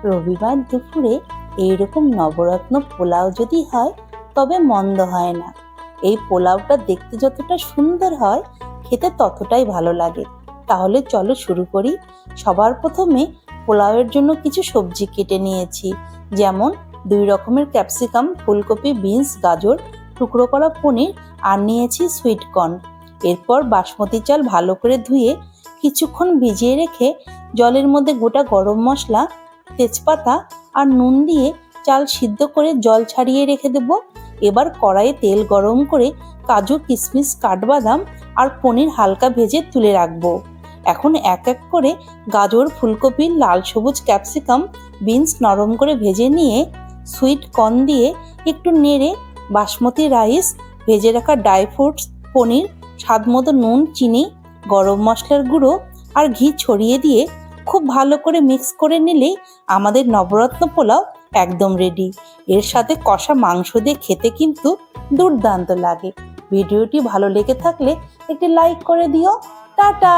রবিবার দুপুরে এইরকম নবরত্ন পোলাও যদি হয় তবে মন্দ হয় না। এই পোলাওটা দেখতে যতটা সুন্দর হয় খেতে ততটাই ভালো লাগে। তাহলে চলো শুরু করি। সবার প্রথমে পোলাওয়ের জন্য কিছু সবজি কেটে নিয়েছি, যেমন 2 রকমের ক্যাপসিকাম, ফুলকপি, বিনস, গাজর, টুকরো করা পনির আর নিয়েছি সুইট কর্ন। এরপর বাসমতি চাল ভালো করে ধুয়ে কিছুক্ষণ ভিজিয়ে রেখে জলের মধ্যে গোটা গরম মশলা, তেজপাতা আর নুন দিয়ে চাল সিদ্ধ করে জল ছাড়িয়ে রেখে দেব। এবার কড়াইয়ে তেল গরম করে কাজু, কিশমিশ, কাঠবাদাম আর পনির হালকা ভেজে তুলে রাখবো। এখন এক এক করে গাজর, ফুলকপি, লাল সবুজ ক্যাপসিকাম, বিনস নরম করে ভেজে নিয়ে সুইট কর্ন দিয়ে একটু নেড়ে বাসমতি রাইস, ভেজে রাখা ড্রাই ফ্রুটস, পনির, স্বাদ মতো নুন, চিনি, গরম মশলার গুঁড়ো আর ঘি ছড়িয়ে দিয়ে খুব ভালো করে মিক্স করে নিলেই আমাদের নবরত্ন পোলাও একদম রেডি। এর সাথে কষা মাংস দিয়ে খেতে কিন্তু দুর্দান্ত লাগে। ভিডিওটি ভালো লেগে থাকলে একটি লাইক করে দিও। টাটা।